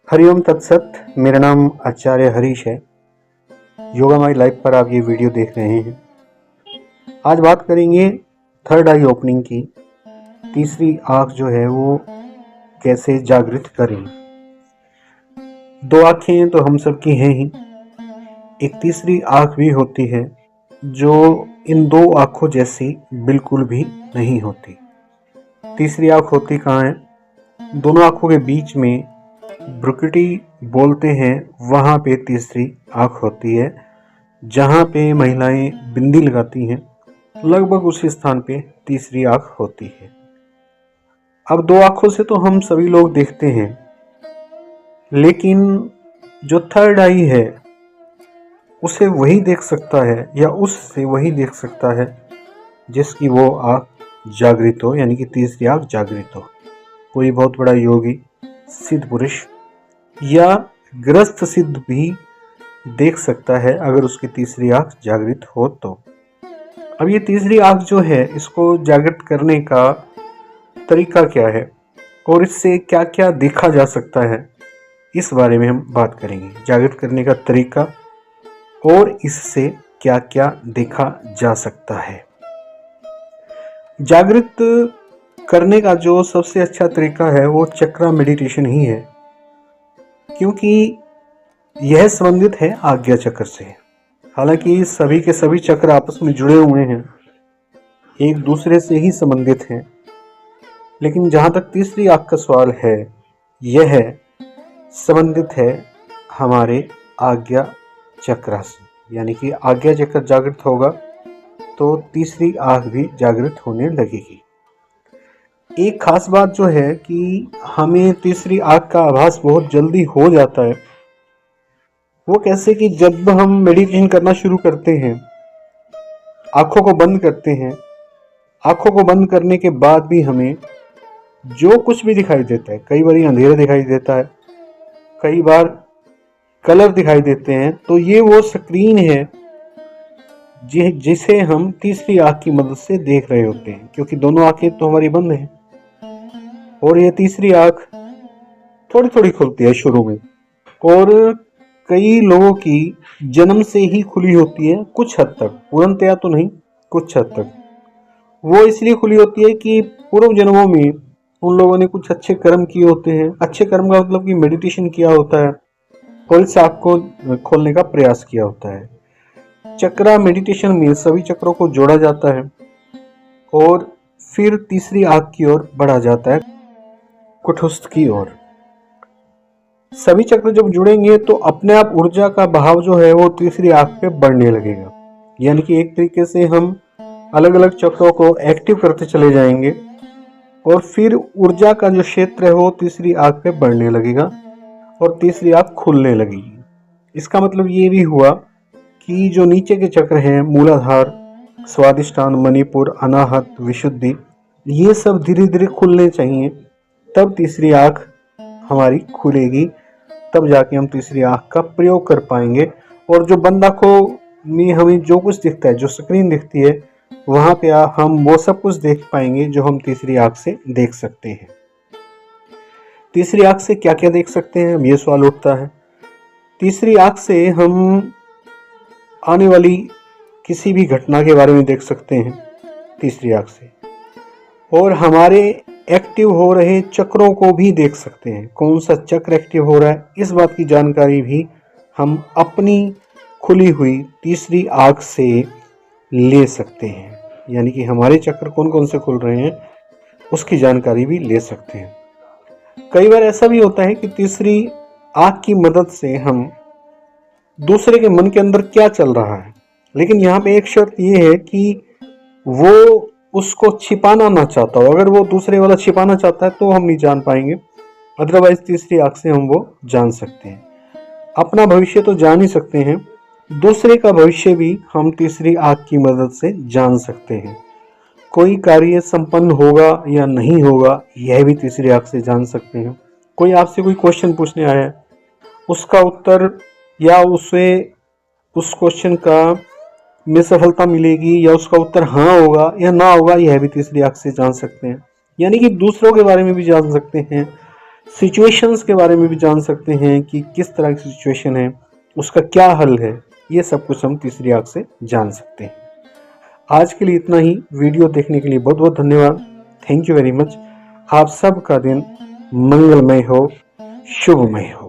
हरिओम तत्सत। मेरा नाम आचार्य हरीश है। योगा माई लाइफ पर आप ये वीडियो देख रहे हैं। आज बात करेंगे थर्ड आई ओपनिंग की। तीसरी आंख जो है वो कैसे जागृत करें। दो आंखें तो हम सबकी हैं ही, एक तीसरी आंख भी होती है जो इन दो आंखों जैसी बिल्कुल भी नहीं होती। तीसरी आंख होती कहाँ है? दोनों आंखों के बीच में ब्रुकिटी बोलते हैं, वहाँ पे तीसरी आंख होती है। जहाँ पे महिलाएं बिंदी लगाती हैं, लगभग उसी स्थान पे तीसरी आंख होती है। अब दो आंखों से तो हम सभी लोग देखते हैं, लेकिन जो थर्ड आई है उसे वही देख सकता है या उससे वही देख सकता है जिसकी वो आंख जागृत हो, यानी कि तीसरी आंख जागृत हो। कोई बहुत बड़ा योगी, सिद्ध पुरुष या ग्रस्त सिद्ध भी देख सकता है अगर उसकी तीसरी आंख जागृत हो तो। अब ये तीसरी आंख जो है, इसको जागृत करने का तरीका क्या है और इससे क्या क्या देखा जा सकता है, इस बारे में हम बात करेंगे। जागृत करने का तरीका और इससे क्या क्या देखा जा सकता है। जागृत करने का जो सबसे अच्छा तरीका है वो चक्रा मेडिटेशन ही है, क्योंकि यह संबंधित है आज्ञा चक्र से। हालांकि सभी के सभी चक्र आपस में जुड़े हुए हैं, एक दूसरे से ही संबंधित हैं, लेकिन जहाँ तक तीसरी आंख का सवाल है, यह संबंधित है हमारे आज्ञा चक्र से। यानी कि आज्ञा चक्र जागृत होगा तो तीसरी आंख भी जागृत होने लगेगी। एक खास बात जो है कि हमें तीसरी आंख का आभास बहुत जल्दी हो जाता है। वो कैसे कि जब हम मेडिटेशन करना शुरू करते हैं, आंखों को बंद करते हैं, आंखों को बंद करने के बाद भी हमें जो कुछ भी दिखाई देता है, कई बार अंधेरा दिखाई देता है, कई बार कलर दिखाई देते हैं, तो ये वो स्क्रीन है जिसे हम तीसरी आंख की मदद से देख रहे होते हैं, क्योंकि दोनों आंखें तो हमारी बंद हैं और ये तीसरी आंख थोड़ी थोड़ी खुलती है शुरू में। और कई लोगों की जन्म से ही खुली होती है, कुछ हद तक, पूर्णतया तो नहीं, कुछ हद तक। वो इसलिए खुली होती है कि पूर्व जन्मों में उन लोगों ने कुछ अच्छे कर्म किए होते हैं। अच्छे कर्म का मतलब कि मेडिटेशन किया होता है और इस आंख को खोलने का प्रयास किया होता है। चक्रा मेडिटेशन में सभी चक्रों को जोड़ा जाता है और फिर तीसरी आंख की ओर बढ़ा जाता है, कुटुस्थ की ओर। सभी चक्र जब जुड़ेंगे तो अपने आप ऊर्जा का बहाव जो है वो तीसरी आंख पे बढ़ने लगेगा। यानी कि एक तरीके से हम अलग अलग चक्रों को एक्टिव करते चले जाएंगे और फिर ऊर्जा का जो क्षेत्र है वो तीसरी आंख पे बढ़ने लगेगा और तीसरी आंख खुलने लगेगी। इसका मतलब ये भी हुआ कि जो नीचे के चक्र हैं, मूलाधार, स्वादिष्ठान, मणिपुर, अनाहत, विशुद्धि, ये सब धीरे धीरे खुलने चाहिए, तब तीसरी आंख हमारी खुलेगी, तब जाके हम तीसरी आंख का प्रयोग कर पाएंगे। और जो बंद आंखों में हमें जो कुछ दिखता है, जो स्क्रीन दिखती है, वहां पे हम वो सब कुछ देख पाएंगे जो हम तीसरी आंख से देख सकते हैं। तीसरी आंख से क्या क्या देख सकते हैं, ये सवाल उठता है। तीसरी आंख से हम आने वाली किसी भी घटना के बारे में देख सकते हैं तीसरी आंख से, और हमारे एक्टिव हो रहे चक्रों को भी देख सकते हैं। कौन सा चक्र एक्टिव हो रहा है, इस बात की जानकारी भी हम अपनी खुली हुई तीसरी आंख से ले सकते हैं। यानी कि हमारे चक्र कौन कौन से खुल रहे हैं, उसकी जानकारी भी ले सकते हैं। कई बार ऐसा भी होता है कि तीसरी आंख की मदद से हम दूसरे के मन के अंदर क्या चल रहा है, लेकिन यहाँ पे एक शर्त ये है कि वो उसको छिपाना ना चाहता हो। अगर वो दूसरे वाला छिपाना चाहता है तो हम नहीं जान पाएंगे, अदरवाइज तीसरी आंख से हम वो जान सकते हैं। अपना भविष्य तो जान ही सकते हैं, दूसरे का भविष्य भी हम तीसरी आंख की मदद से जान सकते हैं। कोई कार्य संपन्न होगा या नहीं होगा, यह भी तीसरी आंख से जान सकते हैं। कोई आपसे कोई क्वेश्चन पूछने आया है, उसका उत्तर या उसे उस क्वेश्चन का में सफलता मिलेगी या उसका उत्तर हाँ होगा या ना होगा, यह भी तीसरी आंख से जान सकते हैं। यानी कि दूसरों के बारे में भी जान सकते हैं, सिचुएशंस के बारे में भी जान सकते हैं कि किस तरह की सिचुएशन है, उसका क्या हल है। ये सब कुछ हम तीसरी आंख से जान सकते हैं। आज के लिए इतना ही। वीडियो देखने के लिए बहुत बहुत धन्यवाद। Thank you very much. आप सबका दिन मंगलमय हो, शुभमय हो।